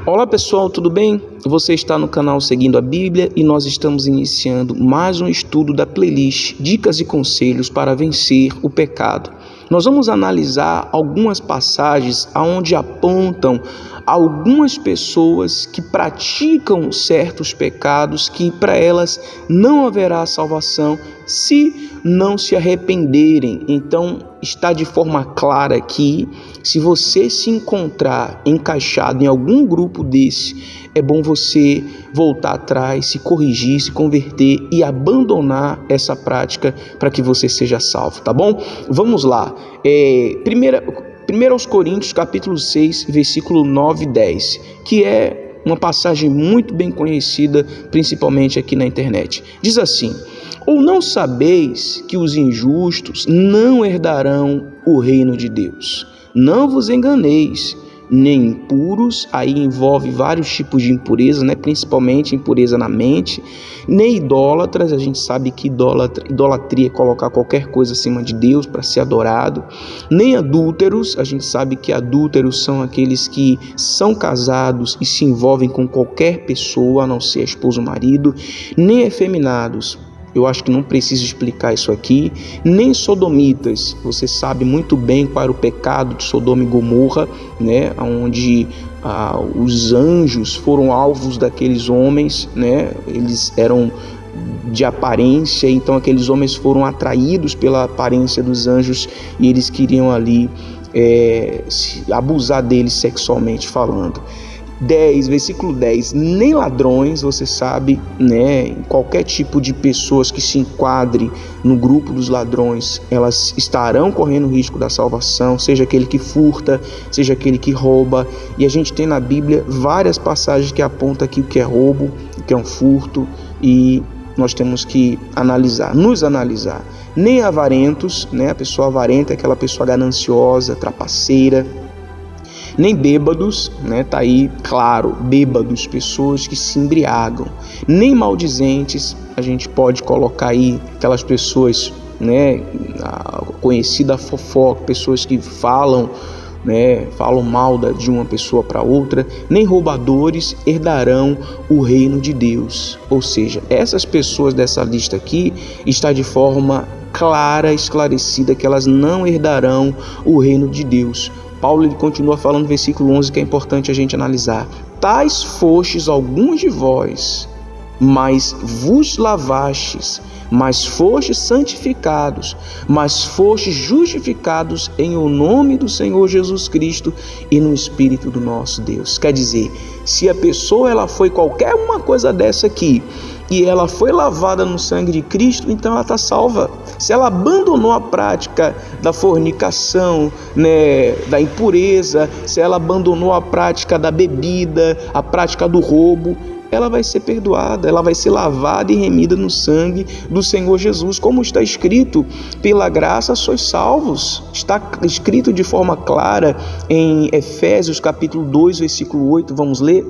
Olá pessoal, tudo bem? Você está no canal Seguindo a Bíblia e nós estamos iniciando mais um estudo da playlist Dicas e Conselhos para Vencer o Pecado. Nós vamos analisar algumas passagens onde apontam algumas pessoas que praticam certos pecados que para elas não haverá salvação se não se arrependerem. Então está de forma clara aqui, se você se encontrar encaixado em algum grupo desse, é bom você voltar atrás, se corrigir, se converter e abandonar essa prática para que você seja salvo, tá bom? Vamos lá. Primeiro aos Coríntios, capítulo 6, versículo 9 e 10, que é uma passagem muito bem conhecida, principalmente aqui na internet. Diz assim: ou não sabeis que os injustos não herdarão o reino de Deus? Não vos enganeis, nem impuros, aí envolve vários tipos de impureza, principalmente impureza na mente, nem idólatras, a gente sabe que idolatria é colocar qualquer coisa acima de Deus para ser adorado, nem adúlteros, a gente sabe que adúlteros são aqueles que são casados e se envolvem com qualquer pessoa, a não ser a esposa ou marido, nem efeminados. Eu acho que não preciso explicar isso aqui, nem sodomitas. Você sabe muito bem qual era o pecado de Sodoma e Gomorra, onde os anjos foram alvos daqueles homens, eles eram de aparência, então aqueles homens foram atraídos pela aparência dos anjos e eles queriam ali abusar deles sexualmente falando. Versículo 10, nem ladrões, você sabe, qualquer tipo de pessoas que se enquadre no grupo dos ladrões, elas estarão correndo o risco da salvação, seja aquele que furta, seja aquele que rouba, e a gente tem na Bíblia várias passagens que apontam aqui o que é roubo, o que é um furto, e nós temos que nos analisar. Nem avarentos, a pessoa avarenta é aquela pessoa gananciosa, trapaceira, nem bêbados, tá aí, claro, bêbados, pessoas que se embriagam, nem maldizentes, a gente pode colocar aí aquelas pessoas, a conhecida fofoca, pessoas que falam mal de uma pessoa para outra, nem roubadores herdarão o reino de Deus. Ou seja, essas pessoas dessa lista aqui está de forma clara, esclarecida, que elas não herdarão o reino de Deus. Paulo ele continua falando no versículo 11, que é importante a gente analisar. Tais fostes alguns de vós, mas vos lavastes, mas fostes santificados, mas fostes justificados em o nome do Senhor Jesus Cristo e no Espírito do nosso Deus. Quer dizer, se a pessoa ela foi qualquer uma coisa dessa aqui, e ela foi lavada no sangue de Cristo, então ela está salva. Se ela abandonou a prática da fornicação, da impureza, se ela abandonou a prática da bebida, a prática do roubo, ela vai ser perdoada, ela vai ser lavada e remida no sangue do Senhor Jesus, como está escrito: pela graça sois salvos. Está escrito de forma clara em Efésios capítulo 2, versículo 8, vamos ler?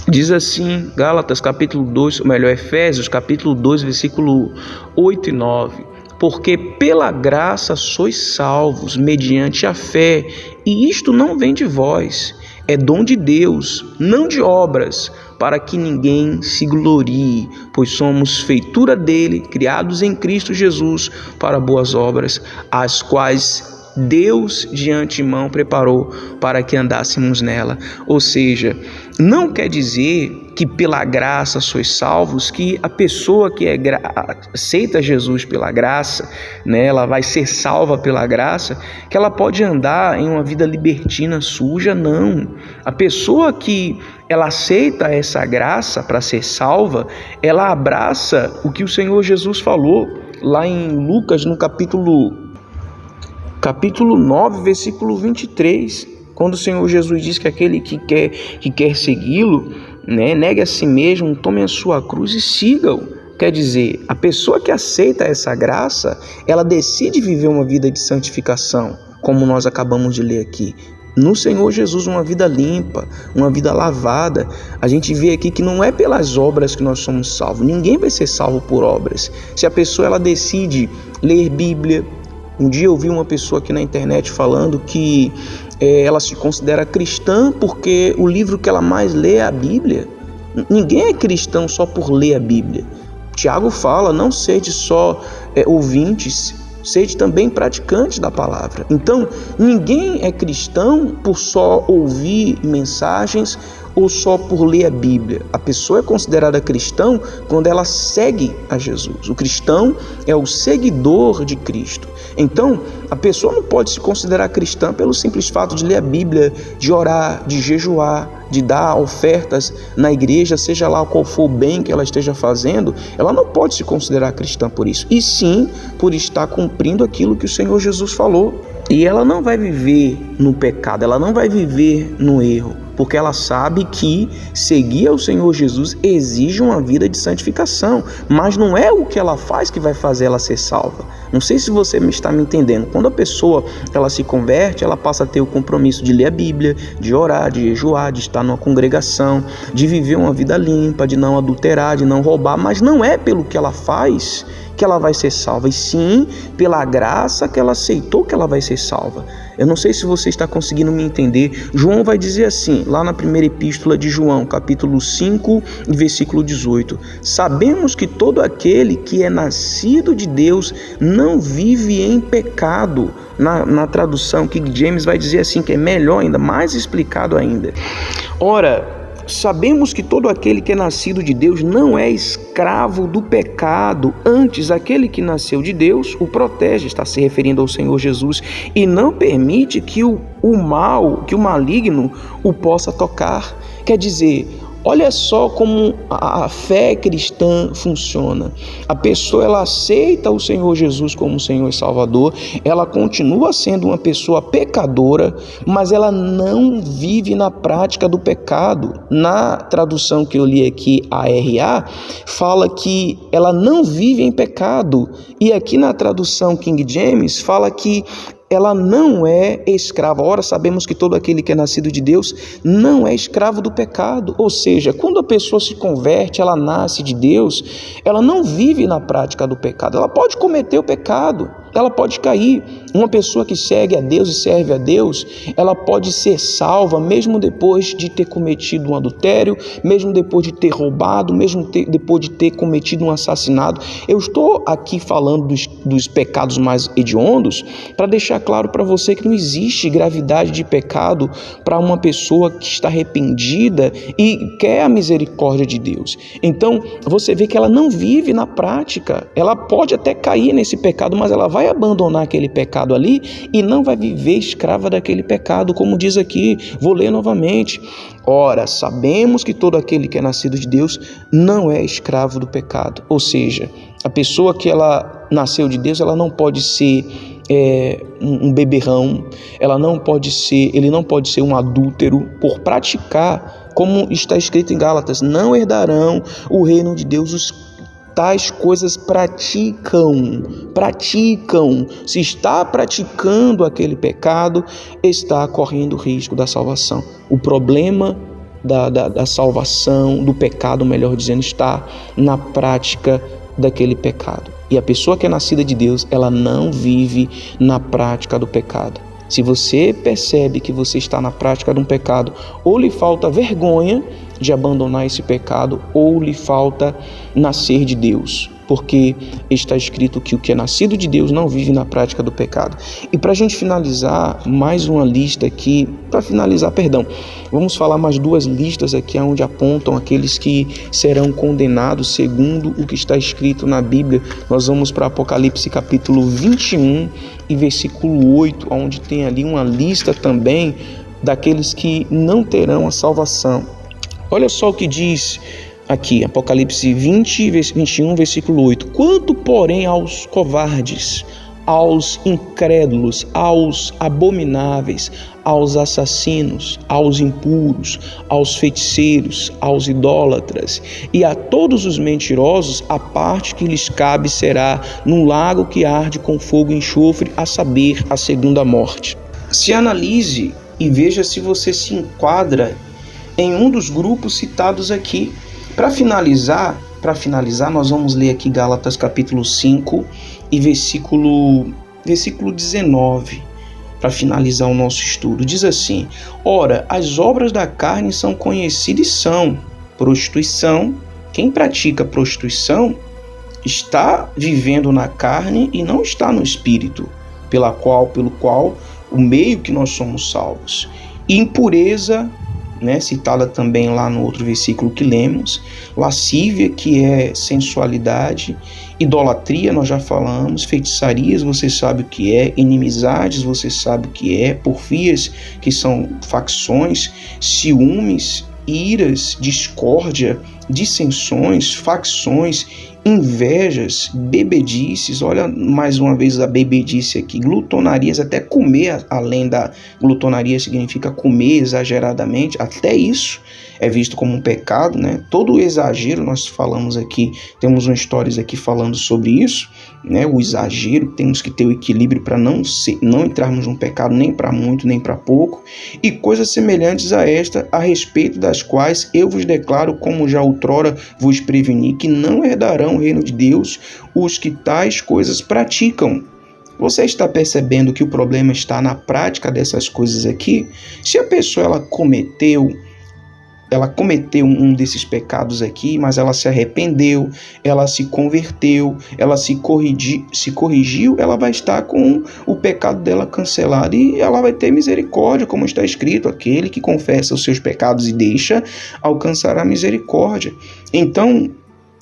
Diz assim, Gálatas capítulo 2, Efésios capítulo 2, versículo 8 e 9. Porque pela graça sois salvos, mediante a fé, e isto não vem de vós, é dom de Deus, não de obras, para que ninguém se glorie, pois somos feitura dele, criados em Cristo Jesus para boas obras, as quais Deus de antemão preparou para que andássemos nela. Ou seja, não quer dizer que pela graça sois salvos, que a pessoa que aceita Jesus pela graça, ela vai ser salva pela graça, que ela pode andar em uma vida libertina, suja. Não. A pessoa que ela aceita essa graça para ser salva, ela abraça o que o Senhor Jesus falou lá em Lucas, no capítulo 9, versículo 23, quando o Senhor Jesus diz que aquele que quer segui-lo, negue a si mesmo, tome a sua cruz e siga-o. Quer dizer, a pessoa que aceita essa graça, ela decide viver uma vida de santificação, como nós acabamos de ler aqui. No Senhor Jesus, uma vida limpa, uma vida lavada. A gente vê aqui que não é pelas obras que nós somos salvos. Ninguém vai ser salvo por obras. Se a pessoa ela decide ler Bíblia, Um dia eu vi uma pessoa aqui na internet falando que ela se considera cristã porque o livro que ela mais lê é a Bíblia. Ninguém é cristão só por ler a Bíblia. Tiago fala, não sede só ouvintes, sede também praticantes da palavra. Então, ninguém é cristão por só ouvir mensagens ou só por ler a Bíblia. A pessoa é considerada cristão quando ela segue a Jesus. O cristão é o seguidor de Cristo. Então, a pessoa não pode se considerar cristã pelo simples fato de ler a Bíblia, de orar, de jejuar, de dar ofertas na igreja, seja lá qual for o bem que ela esteja fazendo. Ela não pode se considerar cristã por isso, e sim por estar cumprindo aquilo que o Senhor Jesus falou. E ela não vai viver no pecado, ela não vai viver no erro, porque ela sabe que seguir ao Senhor Jesus exige uma vida de santificação, mas não é o que ela faz que vai fazer ela ser salva. Não sei se você está me entendendo. Quando a pessoa ela se converte, ela passa a ter o compromisso de ler a Bíblia, de orar, de jejuar, de estar numa congregação, de viver uma vida limpa, de não adulterar, de não roubar, mas não é pelo que ela faz que ela vai ser salva, e sim pela graça que ela aceitou que ela vai ser salva. Eu não sei se você está conseguindo me entender. João vai dizer assim, lá na primeira epístola de João, capítulo 5, versículo 18: sabemos que todo aquele que é nascido de Deus não vive em pecado. Na tradução King James vai dizer assim, que é melhor ainda, mais explicado ainda. Ora, sabemos que todo aquele que é nascido de Deus não é escravo do pecado, antes aquele que nasceu de Deus o protege, está se referindo ao Senhor Jesus, e não permite que o maligno o possa tocar. Quer dizer, olha só como a fé cristã funciona. A pessoa ela aceita o Senhor Jesus como Senhor e Salvador, ela continua sendo uma pessoa pecadora, mas ela não vive na prática do pecado. Na tradução que eu li aqui, a RA, fala que ela não vive em pecado, e aqui na tradução King James fala que ela não é escrava. Ora, sabemos que todo aquele que é nascido de Deus não é escravo do pecado. Ou seja, quando a pessoa se converte, ela nasce de Deus, ela não vive na prática do pecado. Ela pode cometer o pecado, ela pode cair. Uma pessoa que segue a Deus e serve a Deus, ela pode ser salva mesmo depois de ter cometido um adultério, mesmo depois de ter roubado, mesmo depois de ter cometido um assassinato. Eu estou aqui falando dos pecados mais hediondos para deixar claro para você que não existe gravidade de pecado para uma pessoa que está arrependida e quer a misericórdia de Deus. Então, você vê que ela não vive na prática. Ela pode até cair nesse pecado, mas ela vai abandonar aquele pecado ali e não vai viver escrava daquele pecado, como diz aqui. Vou ler novamente. Ora, sabemos que todo aquele que é nascido de Deus não é escravo do pecado. Ou seja, a pessoa que ela nasceu de Deus, ela não pode ser um beberrão, ele não pode ser um adúltero por praticar, como está escrito em Gálatas, não herdarão o reino de Deus os tais coisas praticam. Se está praticando aquele pecado, está correndo o risco da salvação. O problema da salvação, do pecado, melhor dizendo, está na prática daquele pecado. E a pessoa que é nascida de Deus, ela não vive na prática do pecado. Se você percebe que você está na prática de um pecado, ou lhe falta vergonha de abandonar esse pecado, ou lhe falta nascer de Deus, porque está escrito que o que é nascido de Deus não vive na prática do pecado. E para a gente finalizar, mais uma lista aqui, vamos falar mais duas listas aqui, onde apontam aqueles que serão condenados segundo o que está escrito na Bíblia. Nós vamos para Apocalipse capítulo 21 e versículo 8, onde tem ali uma lista também daqueles que não terão a salvação. Olha só o que diz aqui, Apocalipse 21, versículo 8. Quanto, porém, aos covardes, aos incrédulos, aos abomináveis, aos assassinos, aos impuros, aos feiticeiros, aos idólatras e a todos os mentirosos, a parte que lhes cabe será num lago que arde com fogo e enxofre, a saber, a segunda morte. Se analise e veja se você se enquadra em um dos grupos citados aqui. Para finalizar, nós vamos ler aqui Gálatas capítulo 5 e versículo versículo 19, para finalizar o nosso estudo, diz assim: ora, as obras da carne são conhecidas e são prostituição. Quem pratica prostituição está vivendo na carne e não está no espírito, pelo qual o meio que nós somos salvos. E impureza, né, citada também lá no outro versículo que lemos, lascívia, que é sensualidade, idolatria, nós já falamos, feitiçarias, você sabe o que é, inimizades, você sabe o que é, porfias, que são facções, ciúmes, iras, discórdia, dissensões, facções, invejas, bebedices, olha mais uma vez a bebedice aqui, glutonarias, até comer, além da glutonaria significa comer exageradamente, até isso é visto como um pecado, né? Todo exagero, nós falamos aqui, temos uma história aqui falando sobre isso, né? O exagero, temos que ter o equilíbrio para não entrarmos num pecado nem para muito, nem para pouco, e coisas semelhantes a esta, a respeito das quais eu vos declaro, como já outrora vos preveni, que não herdarão o reino de Deus os que tais coisas praticam. Você está percebendo que o problema está na prática dessas coisas aqui? Se a pessoa ela cometeu um desses pecados aqui, mas ela se arrependeu, ela se converteu, ela se corrigiu, ela vai estar com o pecado dela cancelado e ela vai ter misericórdia, como está escrito, aquele que confessa os seus pecados e deixa, alcançará misericórdia. Então,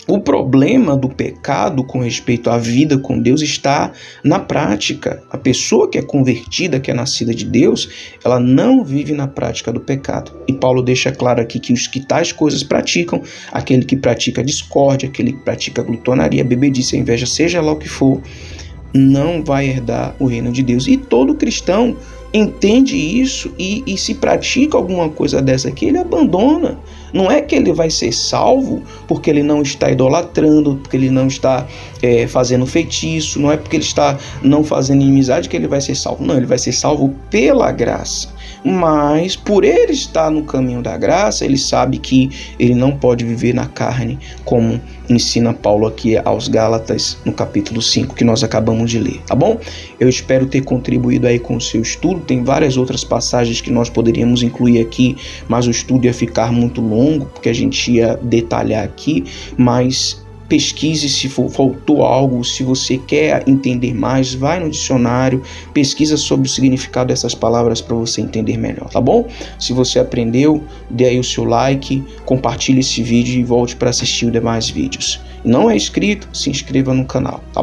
o problema do pecado com respeito à vida com Deus está na prática. A pessoa que é convertida, que é nascida de Deus, ela não vive na prática do pecado. E Paulo deixa claro aqui que os que tais coisas praticam, aquele que pratica discórdia, aquele que pratica glutonaria, bebedice, inveja, seja lá o que for, não vai herdar o reino de Deus. E todo cristão entende isso e se pratica alguma coisa dessa aqui, ele abandona. Não é que ele vai ser salvo porque ele não está idolatrando, porque ele não está fazendo feitiço, não é porque ele está não fazendo inimizade que ele vai ser salvo. Não, ele vai ser salvo pela graça. Mas por ele estar no caminho da graça, ele sabe que ele não pode viver na carne, como ensina Paulo aqui aos Gálatas no capítulo 5 que nós acabamos de ler, tá bom? Eu espero ter contribuído aí com o seu estudo. Tem várias outras passagens que nós poderíamos incluir aqui, mas o estudo ia ficar muito longo, porque a gente ia detalhar aqui, mas pesquise se faltou algo, se você quer entender mais, vai no dicionário, pesquisa sobre o significado dessas palavras para você entender melhor, tá bom? Se você aprendeu, dê aí o seu like, compartilhe esse vídeo e volte para assistir os demais vídeos. Não é inscrito? Se inscreva no canal, tá?